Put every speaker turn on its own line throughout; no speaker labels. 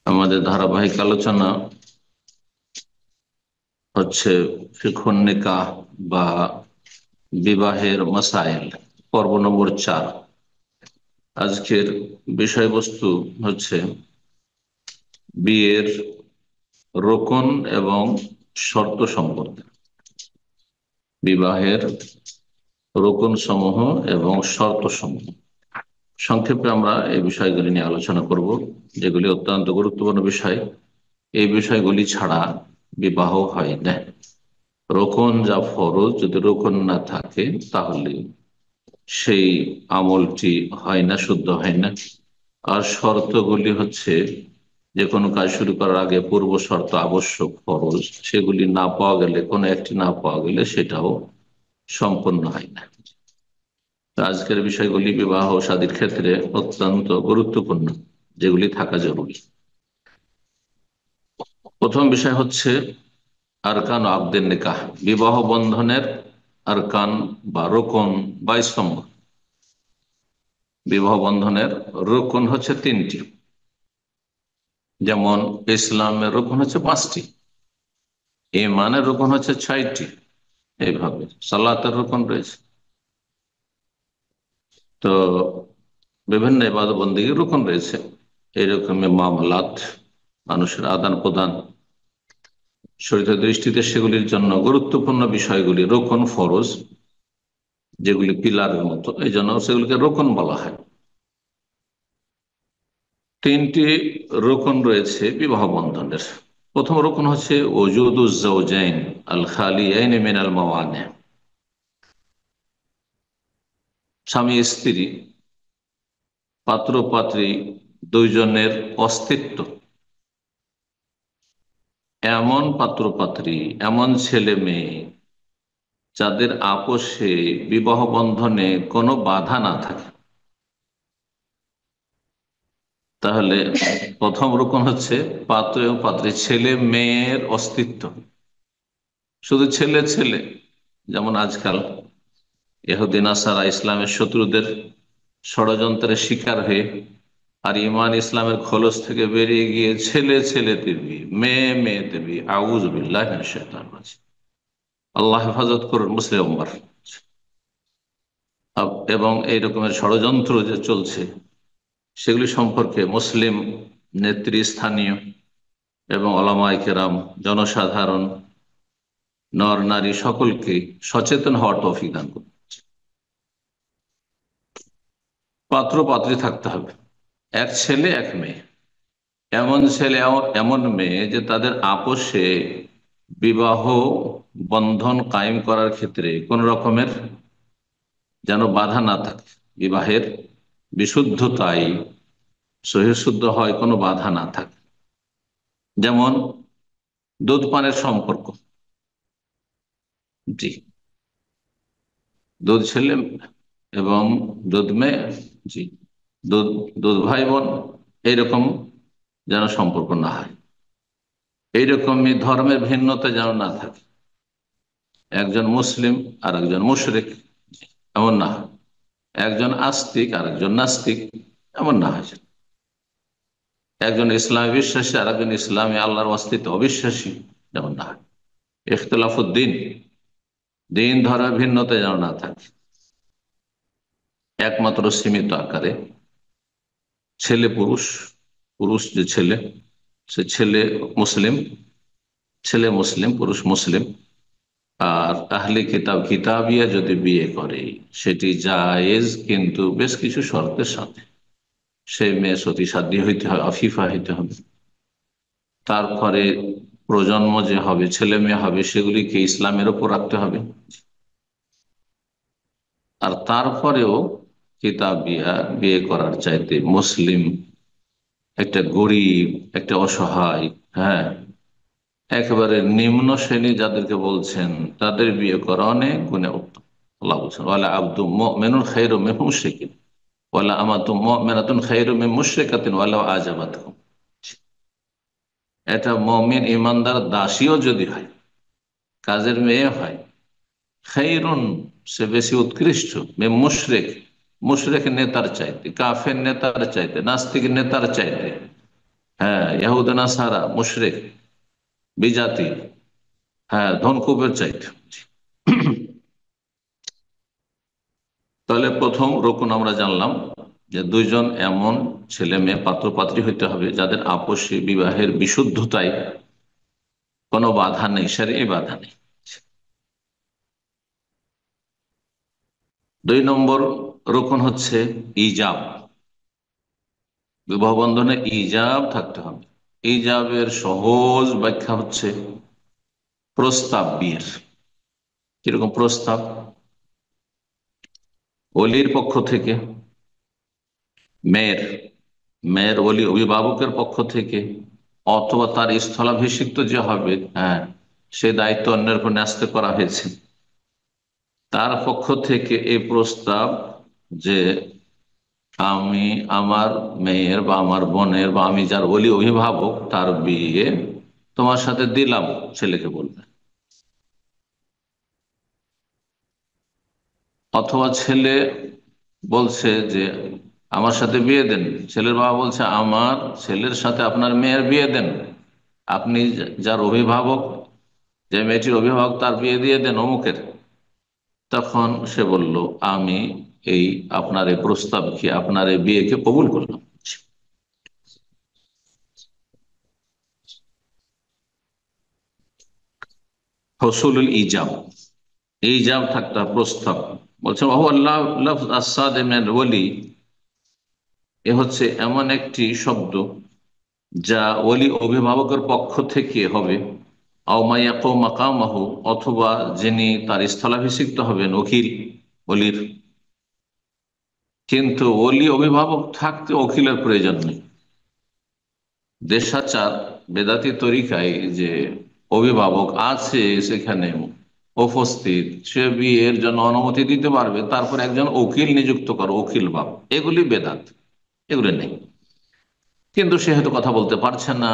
আমাদের ধারাবাহিক আলোচনা হচ্ছে ফিকহুন নিকাহ বা বিবাহের মাসাইল, পর্ব নম্বর 4। আজকের বিষয়বস্তু হচ্ছে বিয়ের রোকন এবং শর্ত সম্পর্কে। বিবাহের রোকন সমূহ এবং শর্ত সমূহ সংক্ষেপে আমরা এই বিষয়গুলি নিয়ে আলোচনা করব, যেগুলি অত্যন্ত গুরুত্বপূর্ণ বিষয়। এই বিষয়গুলি ছাড়া বিবাহ হয় না। রোকন যা ফরজ, যদি রোকন না থাকে তাহলে সেই আমলটি হয় না, শুদ্ধ হয় না। আর শর্তগুলি হচ্ছে যে কোনো কাজ শুরু করার আগে পূর্ব শর্ত আবশ্যক, ফরজ, সেগুলি না পাওয়া গেলে, কোনো একটি না পাওয়া গেলে সেটাও সম্পন্ন হয় না। তো আজকের বিষয়গুলি বিবাহ শাদীর ক্ষেত্রে অত্যন্ত গুরুত্বপূর্ণ, যেগুলি থাকা জরুরি। প্রথম বিষয় হচ্ছে আরকান আবদের নিকাহ, বিবাহ বন্ধনের আরকান বা রোকন বা স্তম্ভ। বিবাহ বন্ধনের রোকন হচ্ছে 3টি। যেমন ইসলামের রোকন হচ্ছে 5টি, ঈমানের রোকন হচ্ছে 6টি, এইভাবে সালাতের রোকন রয়েছে। তো বিভিন্ন ইবাদত বন্দেগীর রোকন রয়েছে। এইরকম মামলাত, মানুষের আদান প্রদান, শরীয়তের দৃষ্টিতে সেগুলির জন্য গুরুত্বপূর্ণ বিষয়গুলি রোকন, ফরজ, যেগুলি পিলারের মতো, এই জন্য সেগুলিকে রোকন বলা হয়। 3টি রোকন রয়েছে বিবাহ বন্ধনের। প্রথম রোকন হচ্ছে ওজুদুজ জাওজাইন আল খালিয়াইন মিনাল মাওয়ানি, স্বামী স্ত্রী, পাত্র পাত্রী দুইজনের অস্তিত্ব। এমন পাত্র পাত্রী, এমন ছেলে মেয়ে যাদের আপোষে বিবাহ বন্ধনে কোনো বাধা না থাকে। তাহলে প্রথম রকম হচ্ছে পাত্র এবং পাত্রী, ছেলে মেয়ের অস্তিত্ব। শুধু ছেলে ছেলে, যেমন আজকাল ইহুদি নাসারা ইসলামের শত্রুদের ষড়যন্ত্রের শিকার হয়ে আর ইমান ইসলামের খোলস থেকে বেরিয়ে গিয়ে ছেলে ছেলেতে বিয়ে, মেয়ে মেয়েতে বিয়ে। আউযু বিল্লাহি মিনাশ শাইতানির রাজিম। আল্লাহ হেফাজত করুন মুসলিম উম্মাহর। এবং এই রকমের ষড়যন্ত্র যে চলছে, সেগুলি সম্পর্কে মুসলিম নেতৃস্থানীয় এবং ওলামায়ে কেরাম, জনসাধারণ, নর নারী সকলকে সচেতন হওয়ার তৌফিক দান করুন। পাত্র পাত্রী থাকতে হবে, এক ছেলে এক মেয়ে। এমন ছেলে এমন মেয়ে যে তাদের আপোষে বিবাহ বন্ধন কায়েম করার ক্ষেত্রে কোন রকমের যেন বাধা না থাকে, বিবাহের বিশুদ্ধতায় সহিশুদ্ধ হয়, কোনো বাধা না থাকে। যেমন দুধ পানের সম্পর্ক, জি, দুধ ছেলে এবং দুধ মেয়ে, জি, দুধ দুধ ভাই বোন, এইরকম যেন সম্পর্ক না হয়। এইরকমই ধর্মের ভিন্নতা যেন না থাকে, একজন মুসলিম আর একজন মুশরিক এমন না হয়, একজন আস্তিক আর একজন নাস্তিক এমন না হয়, একজন ইসলামে বিশ্বাসী আর একজন ইসলামে আল্লাহর অস্তিত্ব অবিশ্বাসী যেমন না হয়। ইখতিলাফুদ্দিন, দিন ধর্মের ভিন্নতা যেন না থাকে। একমাত্র সীমিত আকারে ছেলে পুরুষ, পুরুষ যে ছেলে, সে ছেলে মুসলিম, ছেলে মুসলিম, পুরুষ মুসলিম। আর আহলে কিতাব, কিতাবিয়া যদি বিয়ে করে সেটি জায়েজ, কিন্তু বেশ কিছু শর্তের সাথে। সেই মেয়ে সতী সাধ্য হইতে হবে, আফিফা হইতে হবে। তারপরে প্রজন্ম যে হবে, ছেলে মেয়ে হবে, সেগুলিকে ইসলামের ওপর রাখতে হবে। আর তারপরেও কিতাব বিয়া বিয়ে করার চাইতে মুসলিম একটা গরিব, একটা অসহায়, হ্যাঁ, একেবারে নিম্ন শ্রেণী যাদেরকে বলছেন, তাদের বিয়ে করা অনেক গুণে উত্তম। আল্লাহ বলছেন ওয়ালা আব্দু মুমিনুন খায়রুম মিন মুশরিকিন ওয়ালা আমাতু মুমিনাতুন খায়রুম মিন মুশরিকাতিন ওয়ালাউ আজাবাতকুম। এটা মুমিন ইমানদার দাসীও যদি হয়, কাজের মেয়ে হয়, খায়রুন, সে বেশি উৎকৃষ্ট, মিন মুশরিক, মুশরিক নেতার চাইতে, কাফের নেতার চাইতে, নাস্তিক নেতার চাইতে। হ্যাঁ, ইহুদ নাসারা মুশরিক বিজাতি, হ্যাঁ, ধনকুবের চাইতে। তাহলে প্রথম রকুন আমরা জানলাম যে দুইজন এমন ছেলে মেয়ে পাত্র পাত্রী হইতে হবে যাদের আপসী বিবাহের বিশুদ্ধতায় কোনো বাধা নেই, শরীয়ী বাধা নেই। 2 নম্বর রকুন হচ্ছে ইজাব। বিবাহ বন্ধনে ইজাব থাকতে হবে। ইজাবের সহজ ব্যাখ্যা হচ্ছে প্রস্তাব বিয়ের। কিরকম প্রস্তাব? ওলির পক্ষ থেকে, মেয়ের মেয়ের ওলি অভিভাবকের পক্ষ থেকে, অথবা তার স্থলাভিষিক্ত যে হবে, হ্যাঁ, সে দায়িত্ব অন্যের উপর ন্যস্ত করা হয়েছে, তার পক্ষ থেকে এই প্রস্তাব যে আমি আমার মেয়ের বা আমার বোনের বা আমি যার ওলি অভিভাবক তার বিয়ে তোমার সাথে দিলাম, ছেলেকে বলবে। অথবা ছেলে বলছে যে আমার সাথে বিয়ে দেন, ছেলের বাবা বলছে আমার ছেলের সাথে আপনার মেয়ের বিয়ে দেন, আপনি যার অভিভাবক, যে মেয়েটির অভিভাবক তার বিয়ে দিয়ে দেন অমুকের। তখন সে বলল আমি এই আপনার এই প্রস্তাবকে, আপনার এই বিয়েকে কবুল করলাম। হসুলুল ইজাব, ইজাব থাকতে হবে, প্রস্তাব। বলছে ওহু আল্লাহ লফজ আসাদ ওলি, এ হচ্ছে এমন একটি শব্দ যা ওলি অভিভাবকের পক্ষ থেকে হবে, আও মায়াকু মাকামাহু, অথবা যিনি তার স্থলাভিষিক্ত হবেন, উকিল ওলির। কিন্তু ওলি অভিভাবক থাকতে উকিলের প্রয়োজন নেই। দেশাচার বেদাতি তরিকায় যে অভিভাবক আছে সেখানে উপস্থিত, সে বিয়ের জন্য অনুমতি দিতে পারবে, তারপর একজন উকিল নিযুক্ত করো, উকিল বাব, এগুলি বেদাত, এগুলি নেই। কিন্তু সে হয়তো কথা বলতে পারছে না,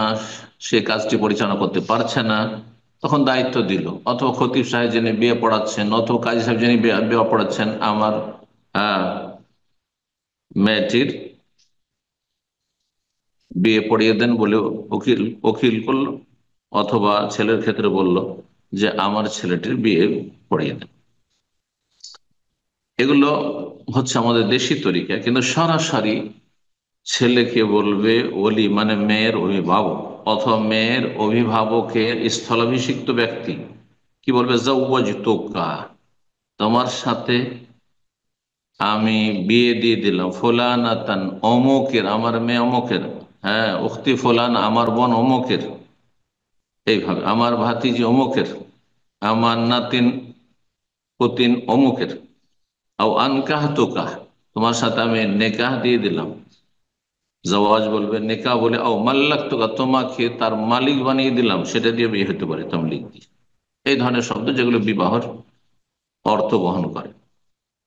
সে কাজটি পরিচালনা করতে পারছে না, তখন দায়িত্ব দিল, অথবা খতিব সাহেব যিনি বিয়ে পড়াচ্ছেন, অথবা কাজী সাহেব যিনি বিয়ে পড়াচ্ছেন, আমার আহ, মেয়েটির বিয়ে পড়িয়ে দেন বলে উকিল উকিল করলো, অথবা ছেলের ক্ষেত্রে বলল যে আমার ছেলেটির বিয়ে পড়িয়ে দেন। এগুলো হচ্ছে আমাদের দেশি তরিকা। কিন্তু সরাসরি ছেলেকে বলবে ওলি, মানে মেয়ের অভিভাবক, অথবা মেয়ের অভিভাবকের স্থলাভিষিক্ত ব্যক্তি কি বলবে, জাওয়াজতুকা, তোমার সাথে আমি বিয়ে দিয়ে দিলাম, ফুলানাতান, অমুকের, আমার মেয়ে অমুকের, হ্যাঁ, উখতি ফুলান, আমার বোন অমুকের, এইভাবে আমার ভাতিজি অমুকের, আমার নাতিন পুতিন অমুকের। আও আনকাহ তোকা, তোমার সাথে আমি নেকাহ দিয়ে দিলাম, জওয়াজ বলবে, নেকাহ বলে, আও মাল্লাক তোকা, তোমাকে তার মালিক বানিয়ে দিলাম, সেটা দিয়ে বিয়ে হতে পারে, তামলিক দিয়ে। এই ধরনের শব্দ যেগুলো বিবাহর অর্থ বহন করে।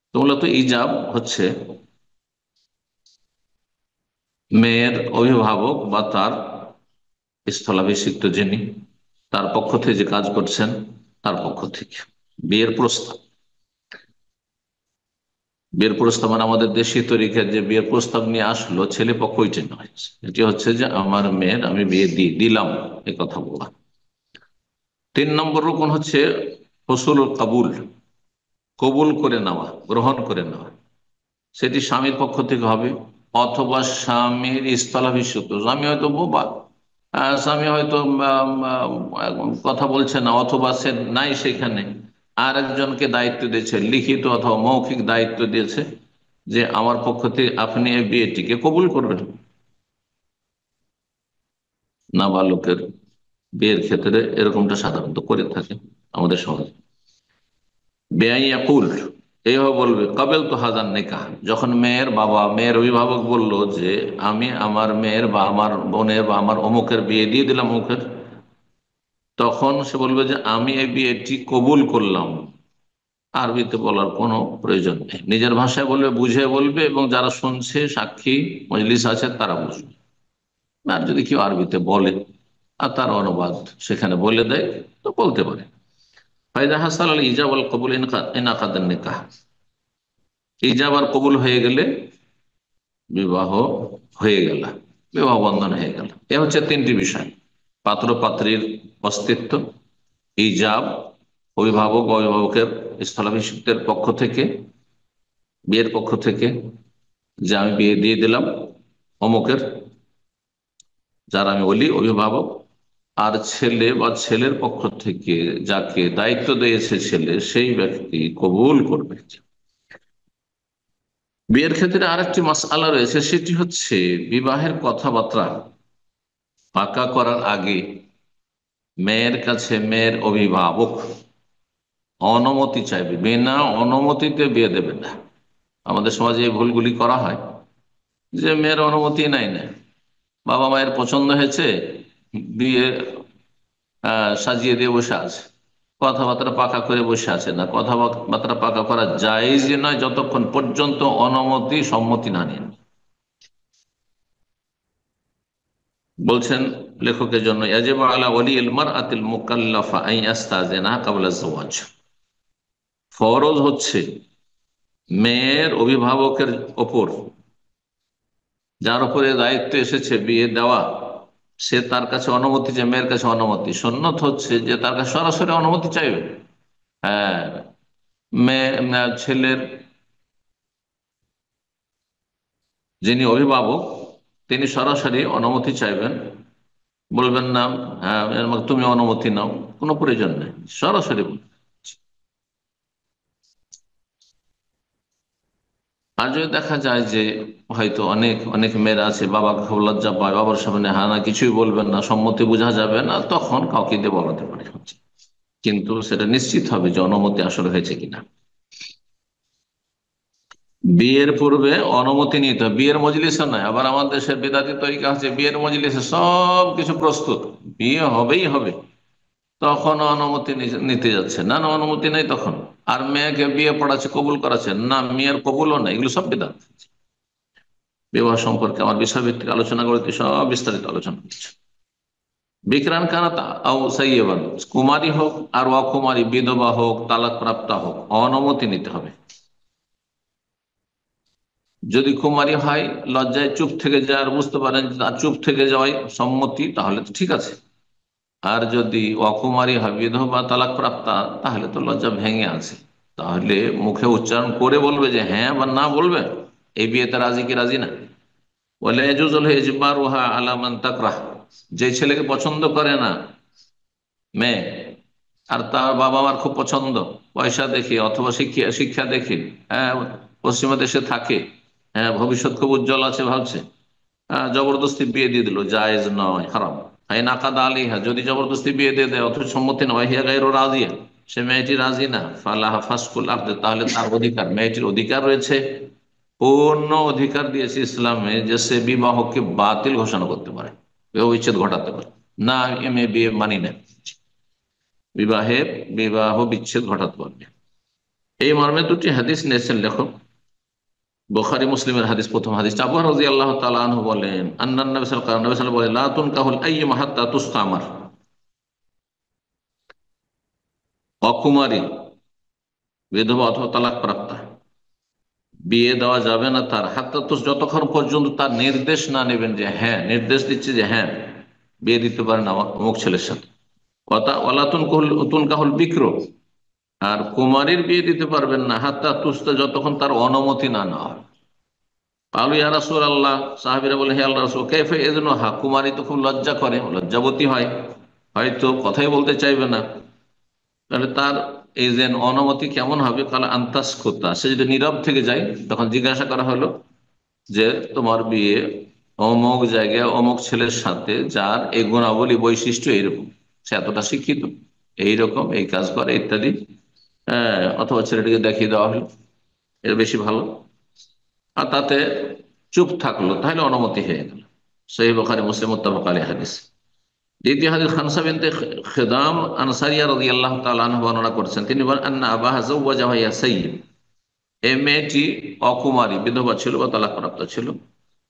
তো মূলত ইজাব হচ্ছে মেয়ের অভিভাবক বা তার স্থলাভিষিক্ত যিনি, তার পক্ষ থেকে যে কাজ করছেন তার পক্ষ থেকে বিয়ের প্রস্তাব। বিয়ের প্রস্তাব মানে আমাদের দেশীয় তরিকায় যে বিয়ের প্রস্তাব নিয়ে আসলো, ছেলে পক্ষ ওইটা নয়, এটি হচ্ছে যে আমার মেয়ের আমি বিয়ে দিয়ে দিলাম, এ কথা বলা। 3 নম্বর রকম হচ্ছে হসুল কাবুল, কবুল করে নেওয়া, গ্রহণ করে নেওয়া। সেটি স্বামীর পক্ষ থেকে হবে, অথবা স্বামীর স্থলাভিষিক্ত, স্বামী হয়তো বোবা, স্বামী হয়তো কথা বলছে না, অথবা সে নাই সেখানে, আর একজনকে দায়িত্ব দিয়েছে, লিখিত অথবা মৌখিক দায়িত্ব দিয়েছে যে আমার পক্ষ থেকে আপনি এই বিয়েটিকে কবুল করবেন। নাবালকের বিয়ের ক্ষেত্রে এরকমটা সাধারণত করে থাকে আমাদের সমাজে। বেআইয়াকুল, এইভাবে বলবে, কাবেল তো হাজার নেকাহ, যখন মেয়ের বাবা, মেয়ের অভিভাবক বলল যে আমি আমার মেয়ের বা আমার বোনের বা আমার অমুকের বিয়ে দিয়ে দিলাম অমুকের, তখন সে বলবে যে আমি এই বিয়েটি কবুল করলাম। আরবিতে বলার কোনো প্রয়োজন নেই, নিজের ভাষায় বলবে, বুঝে বলবে, এবং যারা শুনছে সাক্ষী মজলিস আছে তারা বুঝবে। আর যদি কেউ আরবিতে বলে আর তার অনুবাদ সেখানে বলে দেয় তো বলতে পারে। ফায়দা হাসাল আল ইজাব আল কবুল ইনাকাদ নিকাহ, ইজাব আর কবুল হয়ে গেলে বিবাহ হয়ে গেল। বিবাহ বন্ধন হয়ে গেল। এ হচ্ছে তিনটি বিষয়: পাত্র পাত্রীর অস্তিত্ব, ইজাব, অভিভাবক বা অভিভাবকের স্থলাভিষিক্তের পক্ষ থেকে, বিয়ের পক্ষ থেকে, যে আমি বিয়ে দিয়ে দিলাম অমুকের, যার আমি বলি অভিভাবক, আর ছেলে বা ছেলের পক্ষ থেকে যাকে দায়িত্ব দিয়েছে ছেলে, সেই ব্যক্তি কবুল করবে। বিয়ের ক্ষেত্রে আরেকটি মাসআলা রয়েছে, সেটি হচ্ছে বিবাহের কথাবার্তা পাকা করার আগে মেয়ের কাছে মেয়ের অভিভাবক অনুমতি চাইবে, বিনা অনুমতিতে বিয়ে দেবে না। আমাদের সমাজে এই ভুলগুলি করা হয়, যে মেয়ের অনুমতি নাই না, বাবা মায়ের পছন্দ হয়েছে, বিয়ে সাজিয়ে দিয়ে বসে আছে, কথাবার্তা পাকা করে বসে আছে। না, কথাবার্তা পাকা করা জায়েজ নয় যতক্ষণ পর্যন্ত অনুমতি সম্মতি না নেন। বলছেন লেখকের জন্য, ইয়াজিবু আলা ওয়ালিল মারআতিল মুকাল্লাফা আন ইয়াস্তাযিনা ক্বাবলা যাওয়াজ, ফরজ হচ্ছে মেয়ের অভিভাবকের ওপর, যার উপরে দায়িত্ব এসেছে বিয়ে দেওয়া, সে তার কাছে অনুমতি, যে মেয়ের কাছে অনুমতি, সুন্নত হচ্ছে যে তার কাছে সরাসরি অনুমতি চাইবে। হ্যাঁ, ছেলের যিনি অভিভাবক তিনি সরাসরি অনুমতি চাইবেন, বলবেন না হ্যাঁ তুমি অনুমতি নাও, কোনো প্রয়োজন নেই, সরাসরি বলবেন। আর যদি দেখা যায় যে হয়তো অনেক অনেক মেয়েরা আছে, বাবা খুব লজ্জা পায়, বাবার সামনে হ্যাঁ না কিছুই বলবেন না, সম্মতি বোঝা যাবে না, তখন কাউকে দিয়ে বলাতে পারে, কিন্তু সেটা নিশ্চিত হবে যে অনুমতি আসলে হয়েছে কিনা। বিয়ের পূর্বে অনুমতি নিতে হবে, বিয়ের মজলিসে নয়। আবার আমাদের দেশের বেদাতি তরিকা হচ্ছে বিয়ের মজলিসে সব কিছু প্রস্তুত, বিয়ে হবেই হবে, তখন অনুমতি নিতে যাচ্ছে না, না অনুমতি নেই তখন। আর মেয়েকে বিয়ে পড়াচ্ছে, কবুল করাচ্ছে না, মেয়ের কবুলও নেই, এগুলো সব বেদাত। বিবাহ সম্পর্কে আমার বিষয়ভিত্তিক আলোচনা করতে সব বিস্তারিত আলোচনা করছে। বিকরান কানাত আও সাইয়্যিবান, কুমারী হোক আর অকুমারী, বিধবা হোক, তালাক প্রাপ্তা হোক, অনুমতি নিতে হবে। যদি কুমারী হয়, লজ্জায় চুপ থেকে যায়, আর বুঝতে পারেন তার চুপ থেকে যাওয়াই সম্মতি, তাহলে তো ঠিক আছে। আর যদি অকুমারী হয়, বিধবা, তালাক প্রাপ্তা, তাহলে তো লজ্জা ভেঙে আছে, তাহলে মুখে উচ্চারণ করে বলবে যে হ্যাঁ বা না বলবে, এই বিয়েতে রাজি কি রাজি না। বলে এজুজুল ইজবারুহা আলা মান তাকরাহ, যে ছেলেকে পছন্দ করে না মেয়ে, আর তার বাবা মার খুব পছন্দ, পয়সা দেখে অথবা শিক্ষা শিক্ষা দেখে, হ্যাঁ পশ্চিমা দেশে থাকে, হ্যাঁ ভবিষ্যৎ খুব উজ্জ্বল আছে ভাবছে, জবরদস্তি বিয়ে দিয়ে দিল, জায়েজ নয়, হারাম। হাই নাকাদ আলিহা, যদি জবরদস্তি বিয়ে দিয়ে দেয় অথচ সম্মতি নয়, হিয়া গায়রু রাজিয়া, সে মেয়েটি রাজি না, ফালাহা ফাসকুল আকদ, তাহলে তার অধিকার, মেয়েটির অধিকার রয়েছে, পূর্ণ অধিকার দিয়েছে ইসলামে, যে সে বিবাহকে বাতিল ঘোষণা করতে পারে, বিবাহ বিচ্ছেদ ঘটাতে পারে। না এম এ বিয়ে মানি না, বিবাহ বিচ্ছেদ ঘটাতে পারবে। এই মর্মে দুটি হাদিস নিয়েছেন লেখক, বুখারী মুসলিমের হাদিস। প্রথম হাদিস, আবু হুরায়রা রাদিয়াল্লাহু তাআলা আনহু বলেন, আন্নান নবী সাল্লাল্লাহু আলাইহি ওয়াসাল্লাম বলেন, লা তুনকাহুল আইয়্যিমা হাত্তা তুস্তামার, অকুমারী, বিধবা অথবা তালাক প্রাপ্তা বিয়ে দেওয়া যাবে না তার, হাত্তা তুস, যতক্ষণ পর্যন্ত তার নির্দেশ না নেবেন, যে হ্যাঁ নির্দেশ দিচ্ছে যে হ্যাঁ বিয়ে দিতে পারেন আমার অমুক ছেলের সাথে। ওয়ালা তুনকাহুল বিক্র, আর কুমারীর বিয়ে দিতে পারবেন না হাত্তা তুস্তা, যতক্ষণ তার অনুমতি না নেওয়া হয়। আলু ইয়া রাসূলুল্লাহ, সাহাবীরা বলে হে আল্লাহর রাসূল, কাইফা ইযনুহা, কুমারী তো খুব লজ্জা করে, লজ্জাবতী হয়, হয়তো কথাই বলতে চাইবে না, তাহলে তার এই যে অনুমতি কেমন হবে? কালা আন্তাস কোতা, সে যদি নীরব থেকে যায়, তখন জিজ্ঞাসা করা হলো যে তোমার বিয়ে অমুক জায়গায় অমুক ছেলের সাথে, যার এই গুণাবলী বৈশিষ্ট্য এইরকম, সে এতটা শিক্ষিত, এইরকম এই কাজ করে ইত্যাদি, অথবা ছেলেটিকে দেখিয়ে দেওয়া হলো, এটা বেশি ভালো, আর তাতে চুপ থাকলো, তাহলে অনুমতি হয়ে গেল। সহিহ বুখারী মুসলিম মুত্তাফাক আলাইহি হাদিস। দ্বিতীয় হাদিস, খানসা বিনতে খিদাম আনসারিয়া রাদিয়াল্লাহু তাআলা আনহা বর্ণনা করেছেন, তিনি বলেন, আন্না আবাহা যাওয়াজাহা ইয়া সাইয়্যিব, এই মেয়েটি অকুমারী, বিধবা ছিল বা তালাকপ্রাপ্ত ছিল,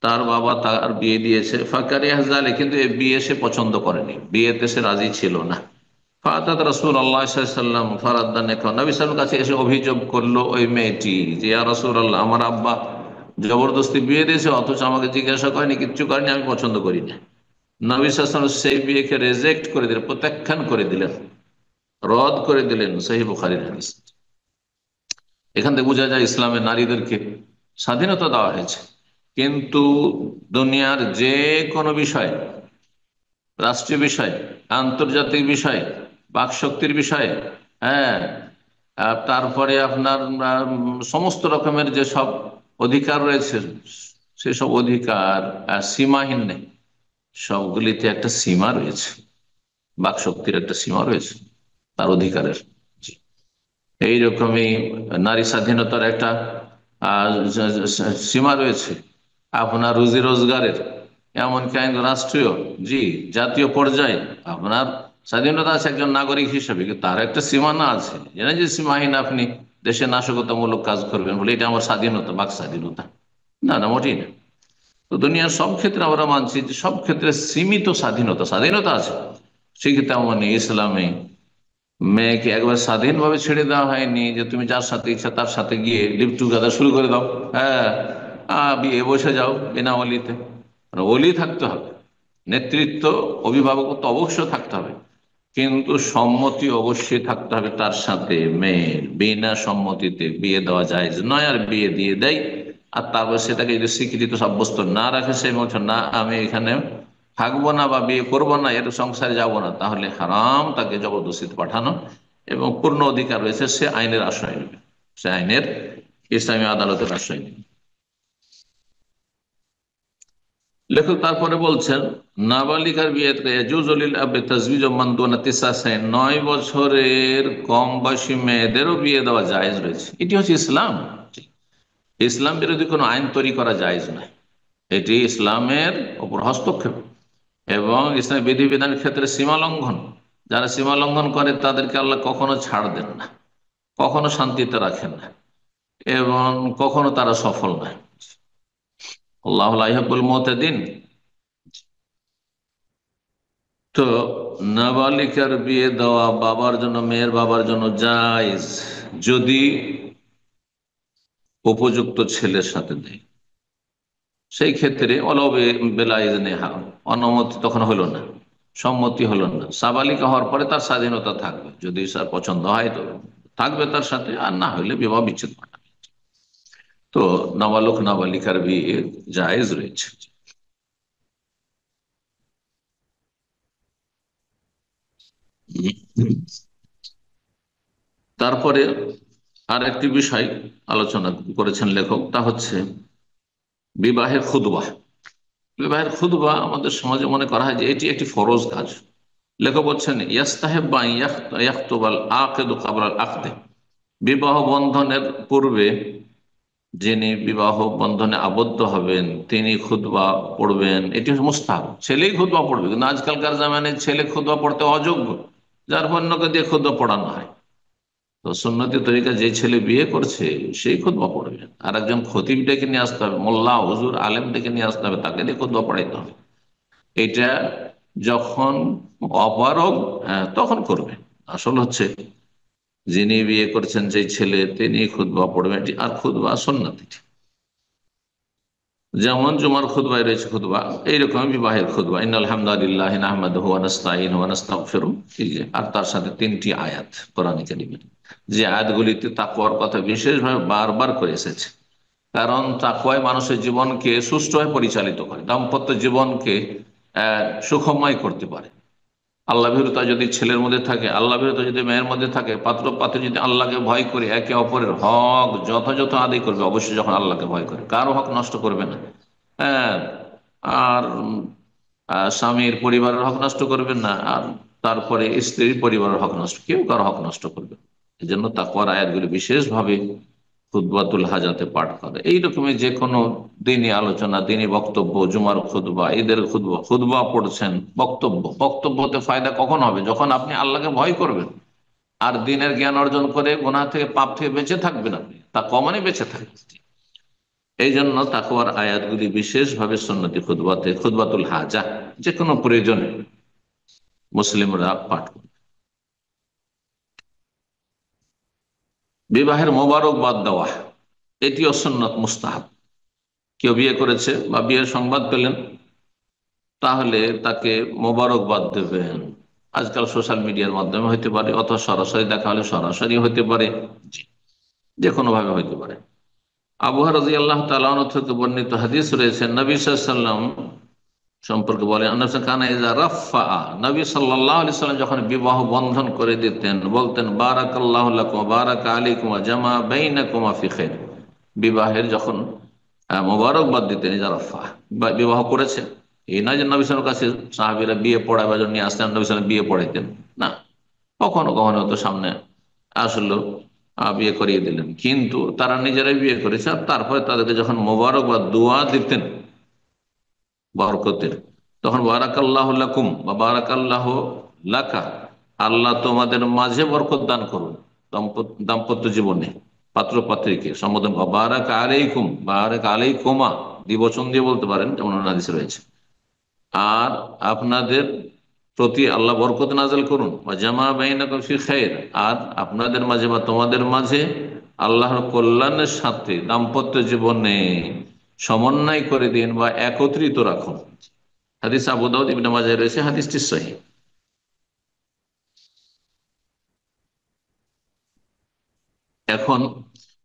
তার বাবা তার বিয়ে দিয়েছে, ফাকারিহা যালিক, কিন্তু এই বিয়ে সে পছন্দ করেনি, বিয়েতে সে রাজি ছিল না। ফাতাত রাসূলুল্লাহ সাল্লাল্লাহু আলাইহি ওয়াসাল্লাম ফারাদ্দা নিকাহ, নবী সাল্লাল্লাহু আলাইহি ওয়াসাল্লাম কাছে এসে অভিযোগ করলো ওই মেয়েটি, যে ইয়া রাসূলুল্লাহ, আমার আব্বা জবরদস্তি বিয়ে দিয়েছে, অথচ আমাকে জিজ্ঞাসা করেনি, কিচ্ছু করেনি, আমি পছন্দ করি না। নবী সাল্লাল্লাহু আলাইহি ওয়াসাল্লাম সেই বিয়েকে রেজেক্ট করে দিলেন, প্রত্যাখ্যান করে দিলেন, রদ করে দিলেন। সহিহ বুখারীর হাদিস। এখান থেকে বোঝা যায় ইসলামে নারীদেরকে স্বাধীনতা দেওয়া হয়েছে, কিন্তু দুনিয়ার যে কোনো বিষয়, রাষ্ট্রীয় বিষয়, আন্তর্জাতিক বিষয়, বাকশক্তির বিষয়, হ্যাঁ, তারপরে আপনার সমস্ত রকমের যে সব অধিকার রয়েছে, সেসব অধিকার সীমাহীন নেই। সবগুলিতে একটা সীমা রয়েছে, বাকশক্তির একটা সীমা রয়েছে, তার অধিকারের। এইরকমই নারী স্বাধীনতার একটা সীমা রয়েছে, আপনার রুজি রোজগারের, এমনকি আইন রাষ্ট্রীয়, জি, জাতীয় পর্যায়ে আপনার স্বাধীনতা আছে একজন নাগরিক হিসেবে, কিন্তু তার একটা সীমানা আছে। যে যে সীমাহীন আপনি দেশে নাশকতামূলক কাজ করবেন বলে এটা আমার স্বাধীনতা, বাক স্বাধীনতা, না না, মোটেই না। তো দুনিয়ার সব ক্ষেত্রে আমরা মানছি যে সব ক্ষেত্রে সীমিত স্বাধীনতা, স্বাধীনতা আছে। সেক্ষেত্রে মানে ইসলামে মেয়েকে একবার স্বাধীনভাবে ছেড়ে দেওয়া হয়নি যে তুমি যার সাথে ইচ্ছা তার সাথে গিয়ে লিভ টুগেদার শুরু করে দাও, হ্যাঁ, বিয়ে বসে যাও বিনা অলিতে। মানে অলি থাকতে হবে, নেতৃত্ব, অভিভাবকত্ব অবশ্যই থাকতে হবে, কিন্তু সম্মতি অবশ্যই থাকতে হবে তার সাথে। মেয়ের বিনা সম্মতিতে বিয়ে দেওয়া যায় নয়, আর বিয়ে দিয়ে দেয় আর তারপর সেটাকে যদি স্বীকৃত সাব্যস্ত না রাখে, সে বলছে না আমি এখানে থাকবো না বা বিয়ে করবো না, এর সংসারে যাব না, তাহলে হারাম তাকে জবরদস্তিতে পাঠানো। এবং পূর্ণ অধিকার রয়েছে, সে আইনের আশ্রয় নেবে, সে আইনের, ইসলামী আদালতের আশ্রয় নেবে। লেখক তারপরে বলছেন, নাবালিকার বিয়েতে 9 বছরের কম বয়সী মেয়েদেরও বিয়ে দেওয়া জায়েজ রয়েছে। এটি হচ্ছে ইসলাম। ইসলাম বিরোধী কোনো আইন তৈরি করা জায়েজ নয়, এটি ইসলামের উপর হস্তক্ষেপ এবং ইসলামের বিধিবিধানের ক্ষেত্রে সীমা লঙ্ঘন। যারা সীমা লঙ্ঘন করে তাদেরকে আল্লাহ কখনো ছাড় দেন না, কখনো শান্তিতে রাখেন না, এবং কখনো তারা সফল নয়। আল্লাহ লা ইউহিব্বুল মুতাদিন। তো নাবালিকার বিয়ে দেওয়া বাবার জন্য, মেয়ের বাবার জন্য জায়েজ, যদি উপযুক্ত ছেলের সাথে দেয়। সেই ক্ষেত্রে নেহা, অনুমতি তখন হলো না, সম্মতি হলো না। সাবালিকা হওয়ার পরে তার স্বাধীনতা থাকবে, যদি তার পছন্দ হয় তো থাকবে তার সাথে, আর না হলে বিবাহ বিচ্ছেদ ঘটাবে। তো নাবালক নাবালিকার বিয়ে জায়েজ রয়েছে। তারপরে আর একটি বিষয় আলোচনা করেছেন লেখক, তা হচ্ছে বিবাহের খুতবা। বিবাহের খুতবা আমাদের সমাজে মনে করা হয় যে এটি একটি ফরজ কাজ। লেখক বলছেন, ইয়াস্তাহিব্বু আন ইয়াখতুবাল আকিদু ক্বাবলা আল আকদি। বিবাহ বন্ধনের পূর্বে যিনি বিবাহ বন্ধনে আবদ্ধ হবেন তিনি খুতবা পড়বেন, এটি হচ্ছে মুস্তাহাব। ছেলেই খুতবা পড়বে, কিন্তু আজকালকার জামানায় ছেলে খুতবা পড়তে অযোগ্য, যার অন্যকে দিয়ে খুতবা পড়ানো হয়। তো সুন্নতি তরিকা যে ছেলে বিয়ে করছে সেই খুতবা পড়বে, আর একজন খতিব ডেকে নিয়ে আসতে হবে, মোল্লা হুজুর আলেম ডেকে নিয়ে আসতে হবে, তাকে দিয়ে খুতবা পড়াইতে হবে। এটা যখন অপারগ, তখন করবে। আসল হচ্ছে যিনি বিয়ে করছেন যে ছেলে, তিনি খুতবা পড়বেন, আর খুতবা সুন্নতি। যেমন জুমার খুতবায় রয়েছে খুতবা, এইরকম বিবাহের খুতবা, ইন্নাল হামদুলিল্লাহ নাহমাদুহু ওয়া নাস্তাঈনুহু ওয়া নাস্তাগফিরুহ, এই যে, আর তার সাথে 3টি আয়াত কোরআন কারীমের, যে আয়াতগুলিতে তাকওয়ার কথা বিশেষভাবে বারবার করে এসেছে। কারণ তাকওয়াই মানুষের জীবনকে সুষ্ঠুভাবে পরিচালিত করে, দাম্পত্য জীবনকে সুখময় করতে পারে। আল্লাহ ভীরুতা যদি ছেলের মধ্যে থাকে, আল্লাহ ভীরুতা যদি মেয়ের মধ্যে থাকে, পাত্র পাত্রী যদি আল্লাহকে ভয় করে একে অপরের হক যথাযথ আদায় করবে, অবশ্যই যখন আল্লাহকে ভয় করে, কারো হক নষ্ট করবে না। হ্যাঁ, আর স্বামীর পরিবারের হক নষ্ট করবেন না, আর তারপরে স্ত্রীর পরিবারের হক নষ্ট, কেউ কারো হক নষ্ট করবে না। এই জন্য তাকওয়ার আয়াতগুলি বিশেষভাবে খুতবাতুল হাজাতে পাঠ করে। এইরকমের যে কোনো দিনই আলোচনা, দিনই বক্তব্য, জুমার খুতবা, ঈদের খুতবা, খুতবা পড়ছেন, বক্তব্য, বক্তব্যতে ফায়দা কখন হবে? যখন আপনি আল্লাহকে ভয় করবেন আর দিনের জ্ঞান অর্জন করে গুনাহ থেকে, পাপ থেকে বেঁচে থাকবেন, আপনি তা কমানে বেঁচে থাকবেন। এই জন্য তাকওয়ার আয়াতগুলি বিশেষভাবে সুন্নতি খুতবাতে, খুতবাতুল হাজা, যে কোনো প্রয়োজনে মুসলিমরা পাঠ করে। বিবাহের মোবারকবাদ দেওয়া, এটিও সুন্নত মুস্তাহাব। কেউ বিয়ে করেছে বা বিয়ের সংবাদ পেলেন, তাহলে তাকে মোবারকবাদ দেবেন। আজকাল সোশ্যাল মিডিয়ার মাধ্যমে হতে পারে, অথবা সরাসরি দেখা হলে সরাসরি হতে পারে, জি, যে কোনো ভাবে হতে পারে। আবু হুরায়রা রাদিয়াল্লাহু তাআলা আনহু থেকে বর্ণিত হাদিস রয়েছে, নবী সাল্লাল্লাহু আলাইহি ওয়াসাল্লাম সম্পর্কে বলেন, কানা ইযা রাফা, নবী সাল্লাল্লাহু আলাইহি সাল্লাম যখন বিবাহ বন্ধন করে দিতেন, বলতেন বারাকাল্লাহু লাকুম ওয়া বারাকা আলাইকুম ওয়া জামা বাইনাকুমা ফি খাইর। বিবাহের যখন মোবারকবাদ দিতেন, ইযা রাফা, বিবাহ করেছেন, এই নয় যে নবী সাল্লাল্লাহু কাছে সাহাবীরা বিয়ে পড়াবার জন্য নিয়ে আসতেন, নবী সাল্লাল্লাহু আলাইহি ওয়াসাল্লাম বিয়ে পড়াইতেন না। কখনো কখনো তো সামনে আসলো, বিয়ে করিয়ে দিলেন, কিন্তু তারা নিজেরাই বিয়ে করেছে। আর তারপরে তাদেরকে যখন মোবারকবাদ দোয়া দিতেন বরকতের, তখন বারাকাল্লাহু লাকুম বা বারাকাল্লাহু লাকা, আল্লাহ তোমাদের মাঝে বরকত দান করুন দাম্পত্য জীবনে, পাত্র পাত্রীকে সম্বোধন, বারাক আলাইকুম, বারাক আলাইকুমা, দ্বিবচন দিয়ে বলতে পারেন, যেমন হাদিসে রয়েছে। আর আপনাদের প্রতি আল্লাহ বরকত নাযিল করুন, বা জামা বাইনাকুম ফি খাইর, আর আপনাদের মাঝে বা তোমাদের মাঝে আল্লাহর কল্যাণের সাথে দাম্পত্য জীবনে সমন্বয় করে দিন বা একত্রিত রাখুন। হাদিস আবু দাউদ ইবনে মাজাহ রয়েছে, হাদিসটি সহিহ। এখন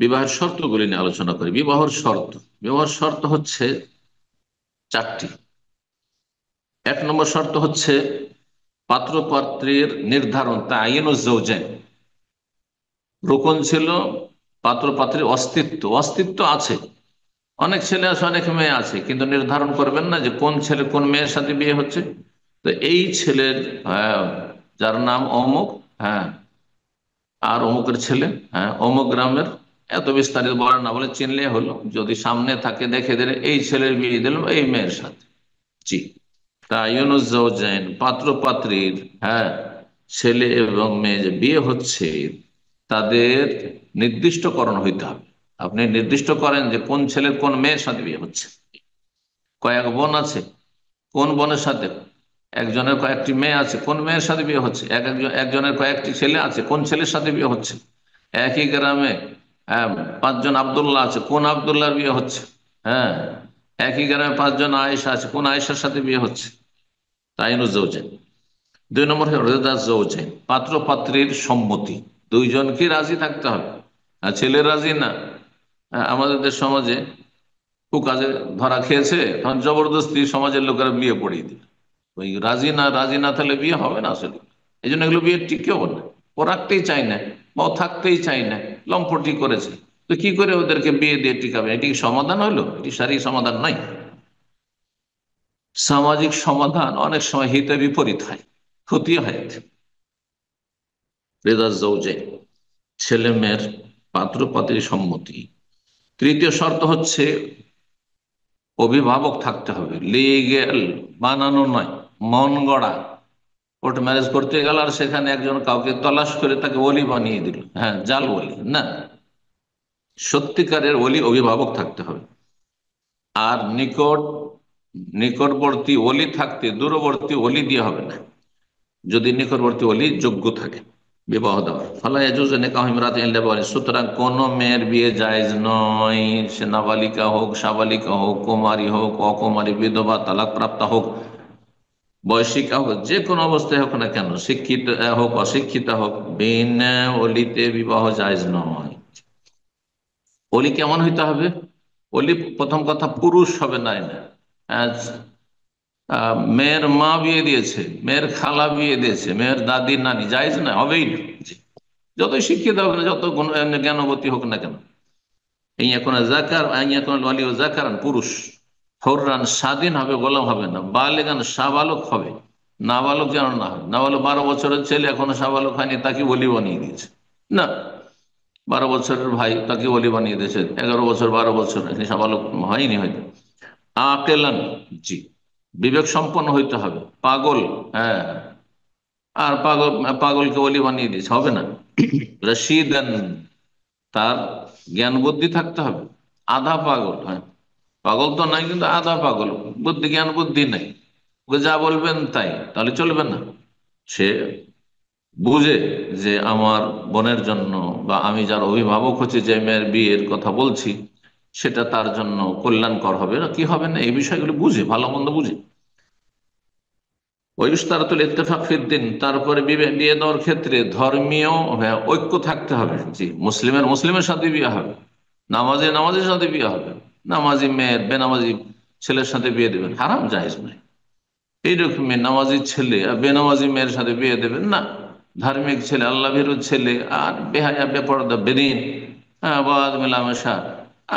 বিবাহের শর্তগুলি নিয়ে আলোচনা করি। বিবাহের শর্ত হচ্ছে চারটি। এক নম্বর শর্ত হচ্ছে পাত্র পাত্রীর নির্ধারণ, তাআয়িনুজ যাওজাইন। রোকন ছিল পাত্র পাত্রীর অস্তিত্ব, অস্তিত্ব আছে, অনেক ছেলে আছে অনেক মেয়ে আছে, কিন্তু নির্ধারণ করবেন না যে কোন ছেলে কোন মেয়ের সাথে বিয়ে হচ্ছে। তো এই ছেলের, হ্যাঁ, যার নাম অমুক, হ্যাঁ, আর অমুকের ছেলে, হ্যাঁ, অমুক গ্রামের, এত বিস্তারিত বলা না বলে চিনলে হলো, যদি সামনে থাকে দেখে দিলে এই ছেলের বিয়ে দিলাম এই মেয়ের সাথে, জি। তাইয়ুনুজ যাওজাইন, পাত্র পাত্রীর, হ্যাঁ, ছেলে এবং মেয়ে যে বিয়ে হচ্ছে, তাদের নির্দিষ্টকরণ হইতে হবে। আপনি নির্দিষ্ট করেন যে কোন ছেলের কোন মেয়ের সাথে বিয়ে হচ্ছে। কয়েক বোন আছে, কোন বোনের সাথে, একজনের কয়েকটি মেয়ে আছে, কোন মেয়ের সাথে বিয়ে হচ্ছে, একজনের কয়েকটি ছেলে আছে, কোন ছেলের সাথে বিয়ে হচ্ছে। একই গ্রামে, হ্যাঁ, পাঁচজন আব্দুল্লাহ আছে, কোন আব্দুল্লাহর বিয়ে হচ্ছে। হ্যাঁ, একই গ্রামে পাঁচজন আয়েশা আছে, কোন আয়েশার সাথে বিয়ে হচ্ছে। তাইনুজ যাওজাইন। দুই নম্বর রেদা যাওজাইন, পাত্র পাত্রীর সম্মতি, দুইজনকে রাজি থাকতে হবে। আর ছেলে রাজি না, আমাদের দেশ সমাজে খুব কাজে ধরা খেয়েছে, তখন জবরদস্তি সমাজের লোকেরা বিয়ে পড়িয়ে দিল। ওই রাজি না থাকলে বিয়ে হবে না আসলে। এই জন্য এগুলো বিয়ে টিকেও না, ও রাখতেই চায় না বা ও থাকতেই চায় না, লম্পটি করেছে। তো কি করে ওদেরকে বিয়ে দিয়ে টিকাবে? এটি কি সমাধান হলো? এটি শারীরিক সমাধান নয়। সামাজিক সমাধান অনেক সময় হিতে বিপরীত হয়, ক্ষতি হয়। রেদা জৌজে, ছেলে মেয়ের পাত্র পাত্রীর সম্মতি। তৃতীয় শর্ত হচ্ছে অভিভাবক থাকতে হবে, লিগেল, বানানো নয়, মন গড়া। কোর্ট ম্যারেজ করতে গেল আর সেখানে একজন কাউকে তলাশ করে তাকে ওলি বানিয়ে দিল, হ্যাঁ, জাল ওলি না, সত্যিকারের ওলি অভিভাবক থাকতে হবে। আর নিকটবর্তী ওলি থাকতে দূরবর্তী ওলি দিয়ে হবে না, যদি নিকটবর্তী ওলি যোগ্য থাকে বিবাহ দেওয়ার। ফালা ইয়াজুজু নিকাহু ইমরাতিন ইল্লা বিওয়ালি, সুতরাং কোন মেয়ের বিয়ে জায়েজ নয়, সে নাবালিকা হোক, সাবালিকা হোক, কুমারী হোক, অকুমারী, বিধবা, তালাক প্রাপ্তা হোক, বয়সিকা হোক, যে কোনো অবস্থায় হোক না কেন, শিক্ষিত হোক অশিক্ষিতা হোক, বিনা ওলিতে বিবাহ জায়েজ নয়। ওলি কেমন হইতে হবে? ওলি, প্রথম কথা, পুরুষ হবে না। মেয়ের মা বিয়ে দিয়েছে, মেয়ের খালা বিয়ে দিয়েছে, মেয়ের দাদি নানি, জায়েজ না, হবেই না। যতই শিক্ষিত হোক না, যত জ্ঞানবতী হোক না কেন, এই এখন জাকার, এখন ওয়ালি ও জাকারান, পুরুষ, হররান, স্বাধীন হবে, গোলাম হবে না, বালেগান, সাবালক হবে, নাবালক যেন না হয়। নাবালক 12 বছরের ছেলে এখনো সাবালক হয়নি, তাকে ওলি বানিয়ে দিয়েছে না। 12 বছরের ভাই, তাকে ওলি বানিয়ে দিয়েছে, 11 বছর 12 বছর, এখানে সাবালক হয়নি হয়তো। আকেলান, জি, বিবেক সম্পন্ন হইতে হবে। পাগল, হ্যাঁ, আর পাগলকে ওলি বানিয়ে দিয়েছে, হবে না। রশিদান, তার জ্ঞান বুদ্ধি থাকতে হবে। আধা পাগল, হ্যাঁ, পাগল তো নাই কিন্তু আধা পাগল, জ্ঞান বুদ্ধি নেই, ওকে যা বলবেন তাই, তাহলে চলবে না। সে বুঝে যে আমার বোনের জন্য বা আমি যার অভিভাবক হচ্ছে, যে মেয়ের বিয়ের কথা বলছি, সেটা তার জন্য কল্যাণকর হবে না কি হবে না, এই বিষয়গুলো বুঝে, ভালো মন্দ বুঝে। ওইস্তারাতুল ইত্তেফাক ফিদ্দিন, তারপরে বিয়ে দেওয়ার ক্ষেত্রে ধর্মীয় ঐক্য থাকতে হবে। জি, মুসলিমের মুসলিমের সাথে বিয়ে হবে, নামাজি নামাজের সাথে বিয়ে হবে, নামাজি মেয়ের বেনামাজি ছেলের সাথে বিয়ে দেবেন, হারাম, জায়েজ নয়। এইরকমই নামাজি ছেলে আর বেনামাজি মেয়ের সাথে বিয়ে দেবেন না। ধার্মিক ছেলে, আল্লাহ ভীরু ছেলে আর বেহায়া বেপরদা বেদিন, বাদ মেলামেশা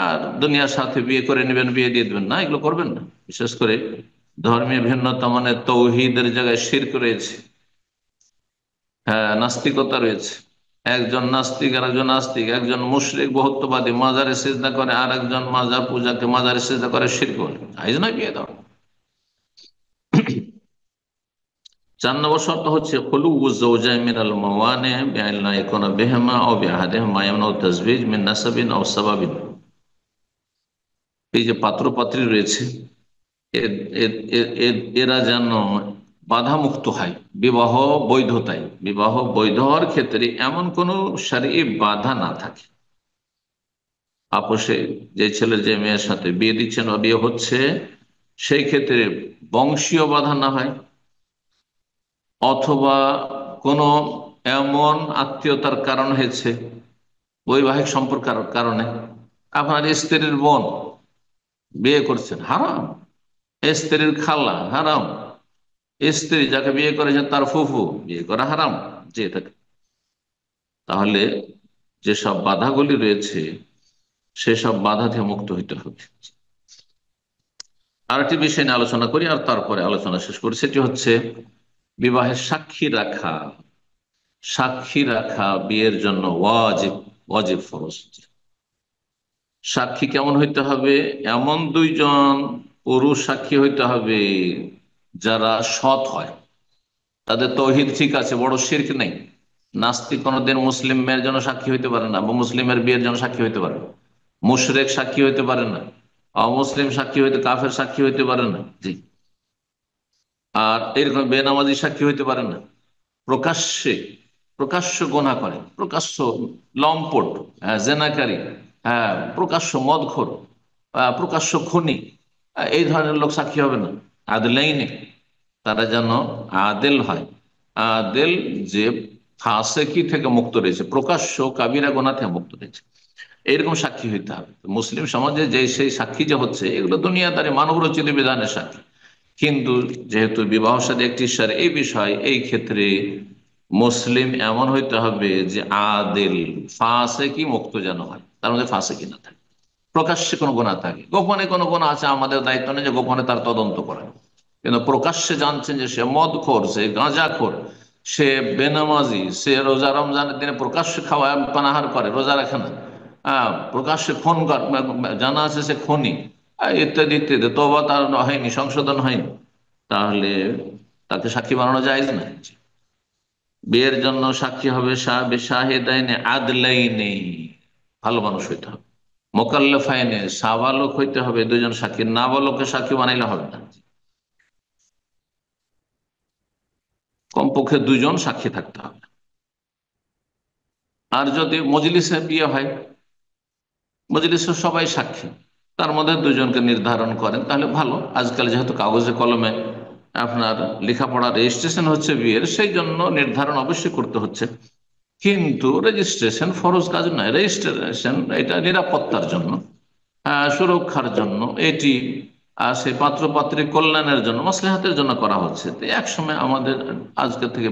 আর দুনিয়ার সাথে বিয়ে করে নেবেন, বিয়ে দিয়ে দেবেন না, এগুলো করবেন না। বিশেষ করে ধর্মীয় ভিন্নতা মানে তৌহিদের জায়গায় শিরক রয়েছে, হ্যাঁ, নাস্তিকতা রয়েছে। একজন নাস্তিক আর একজন নাস্তিক, একজন মুশরিক বহুত্ববাদী মাজারে সিজদা করে, আর একজন মাজার পূজাকে মাজারে সিজদা করে, শিরক করে, এই জন্য বিয়ে দাও। 4 নম্বর শর্ত হচ্ছে খুলু যৌজাইন মিনাল মাওয়ানি বিআন লা ইয়াকুনা বিহিমা আও বিআহাদিহিমা ইয়ামনাউ তাজওয়ীজ মিন নাসাবিন আও সাবাবিন। এই যে পাত্র পাত্রী রয়েছে, এরা যেন বাধা মুক্ত হয় বিবাহ বৈধতায়, বিবাহ বৈধ হওয়ার ক্ষেত্রে এমন কোনো শারঈ বাধা না থাকে। আপোষে যে ছেলে যে মেয়ের সাথে বিয়ে দিচ্ছেন বা বিয়ে হচ্ছে, সেই ক্ষেত্রে বংশীয় বাধা না হয়, অথবা কোনো এমন আত্মীয়তার কারণ হয়েছে, বৈবাহিক সম্পর্কের কারণে। আপনার স্ত্রীর বোন বিয়ে করছেন, হারাম। স্ত্রীর খালা, হারাম। স্ত্রী যাকে বিয়ে করেছেন তার ফুফু, বিয়ে করা হারাম। যে থাকে, তাহলে যেসব বাধাগুলি রয়েছে সেসব বাধা থেকে মুক্ত হইতে হবে। আরেকটি বিষয় নিয়ে আলোচনা করি আর তারপরে আলোচনা শেষ করি, সেটি হচ্ছে বিবাহের সাক্ষী রাখা। সাক্ষী রাখা বিয়ের জন্য ওয়াজিব, ওয়াজিব ফরজ। সাক্ষী কেমন হইতে হবে? এমন 2জন পুরুষ সাক্ষী হইতে হবে যারা সৎ হয়, তাদের তৌহিদ ঠিক আছে, বড় শিরক নেই। নাস্তিক কোনোদিন মুসলিম মেয়ের জন্য সাক্ষী হইতে পারে না, বা মুসলিমের বিয়ের জন্য সাক্ষী হইতে পারে না। মুশরিক সাক্ষী হইতে পারে না, অমুসলিম সাক্ষী হইতে, কাফের সাক্ষী হইতে পারে না। জি। আর এরকম বেনামাজি সাক্ষী হইতে পারে না। প্রকাশ্যে, প্রকাশ্য গোনা করে, প্রকাশ্য লম্পট, হ্যাঁ, জেনাকারী, হ্যাঁ, প্রকাশ্য মদখোর, প্রকাশ্য খুনি, এই ধরনের লোক সাক্ষী হবে না। আদলাইনে, তারা যেন আদেল হয়। আদেল, যে ফাসেকি থেকে মুক্ত রয়েছে, প্রকাশ্য কাবিরা গোনা থেকে মুক্ত রয়েছে, এইরকম সাক্ষী হইতে হবে। মুসলিম সমাজে যে সেই সাক্ষী যে হচ্ছে, এগুলো দুনিয়াদারি মানব রচিত বিধানের সাক্ষী। কিন্তু যেহেতু বিবাহ সাথে একটি সার এই বিষয়, এই ক্ষেত্রে মুসলিম এমন হইতে হবে যে আদেল, ফাসেকি মুক্ত যেন হয়, তার মধ্যে ফাসেকি না থাকে, প্রকাশ্যে কোনো গুনাহ থাকে। গোপনে কোনো গুনাহ আছে, আমাদের দায়িত্ব নেই যে গোপনে তার তদন্ত করা। কিন্তু প্রকাশ্যে জানছেন যে সে মদখোর, সে গাঁজাখোর, সে বেনামাজি, সে রোজা রমজানের দিনে প্রকাশ্যে খাওয়া পানাহার করে, রোজা রাখে না, প্রকাশ্যে খুন জানা আছে সে খুনি, ইত্যাদি ইত্যাদি, তওবা তার হয়নি, সংশোধন হয়নি, তাহলে তাকে সাক্ষী বানানো যায় না। বিয়ের জন্য সাক্ষী হবে শাহেদাইনে আদলাইনে, ভালো মানুষ হইতে হবে। মোকাল্লেফাইনে, সাবালক হইতে হবে 2জন সাক্ষী, নাবালককে সাক্ষী বানাইলে হবে না। কমপক্ষে 2জন সাক্ষী থাকতে হবে। আর যদি মজলিসে বিয়ে হয়, মজলিসে সবাই সাক্ষী, তার মধ্যে 2জনকে নির্ধারণ করেন, তাহলে ভালো। আজকাল যেহেতু কাগজে কলমে আপনার লেখাপড়া রেজিস্ট্রেশন হচ্ছে বিয়ের, সেই জন্য নির্ধারণ অবশ্যই করতে হচ্ছে। কিন্তু রেজিস্ট্রেশন ফরজ কাজ নয়। রেজিস্ট্রেশন এটা নিরাপত্তার জন্য, সুরক্ষার জন্য, এটি সে পাত্র পাত্রীর কল্যাণের জন্য, মাসলাহাতের জন্য করা হচ্ছে। তো একসময় আমাদের, আজকে থেকে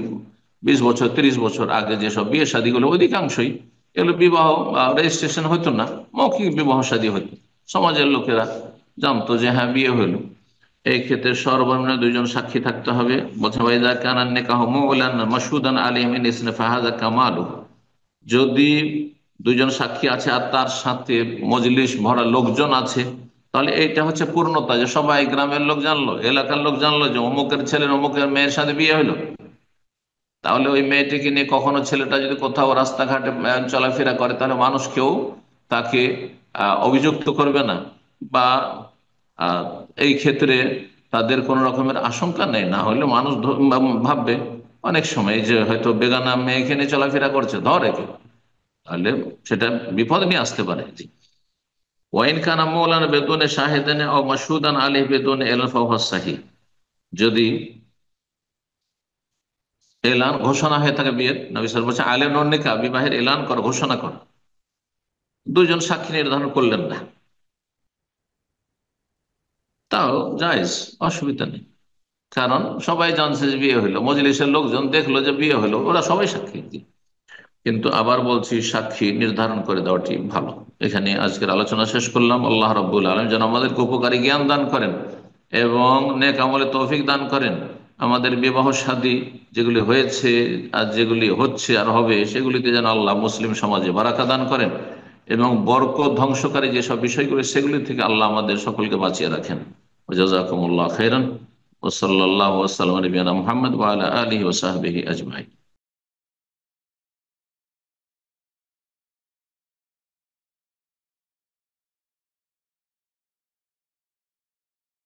20 বছর 30 বছর আগে যেসব বিয়ে শাদীগুলো, অধিকাংশই এগুলো বিবাহ রেজিস্ট্রেশন হতো না, মৌখিক বিবাহ শাদী হতো। সমাজের লোকেরা জানতো যে হ্যাঁ বিয়ে হইল। এই ক্ষেত্রে সর্বনিম্ন 2জন সাক্ষী থাকতে হবে। বলছে ওয়াইদা কানান নিকাহু মুওলান মাশহুদান আলাইহি মিন ইসনি ফাহাযা কামালু। যদি 2জন সাক্ষী আছে আর তার সাথে মজলিস ভরা লোকজন আছে, তাহলে এইটা হচ্ছে পূর্ণতা, যে সবাই গ্রামের লোক জানলো, এলাকার লোক জানলো যে অমুকের ছেলের অমুকের মেয়ের সাথে বিয়ে হলো। তাহলে ওই মেয়েটিকে নিয়ে কখনো ছেলেটা যদি কোথাও রাস্তাঘাটে চলাফেরা করে, তাহলে মানুষ কেউ তাকে অভিযুক্ত করবে না, বা আহ, এই ক্ষেত্রে তাদের কোনো রকমের আশঙ্কা নেই। না হলে মানুষ ভাববে অনেক সময় যে হয়তো বেগানা মেয়েকে নিয়ে চলাফেরা করছে, ধরে কেউ, তাহলে সেটা বিপদ নিয়ে আসতে পারে। জি। ওয়াইন কানা মৌলানা বেদুনে শাহেদান ও মাসুদান আলী বেদুনে এলান ফাহুয়া সাহিহ, যদি এলান ঘোষণা হয়ে থাকে বিয়ের, নবী সাল্লাল্লাহু আলাইহি ওয়াসাল্লাম বলছেন আলেন নিকাহ, বিবাহের এলান কর, ঘোষণা কর, দুইজন সাক্ষী নির্ধারণ করলেন না, তাও জায়েজ, অসুবিধা নেই। কারণ সবাই জানছে যে বিয়ে হলো, মজলিসের লোকজন দেখলো যে বিয়ে হলো, ওরা সবাই সাক্ষী দিল। কিন্তু আবার বলছি, সাক্ষী নির্ধারণ করে দেওয়াটি ভালো। এখানে আজকের আলোচনা শেষ করলাম। আল্লাহ রাব্বুল আলামিন যেন আমাদেরকে উপকারী জ্ঞান দান করেন এবং নেক আমলে তৌফিক দান করেন। আমাদের বিবাহ শাদী যেগুলি হয়েছে আর যেগুলি হচ্ছে আর হবে, সেগুলিতে যেন আল্লাহ মুসলিম সমাজে বারাকা দান করেন এবং বরকত ধ্বংসকারী যেসব বিষয়গুলি সেগুলি থেকে আল্লাহ আমাদের সকলকে বাঁচিয়ে রাখেন। জাযাকুমুল্লাহ খাইরান। ওয়া সাল্লাল্লাহু ওয়া সাল্লাম আলা নবিয়িনা মুহাম্মদ ওয়া আলা আলিহি ওয়া সাহবিহি আজমাইন।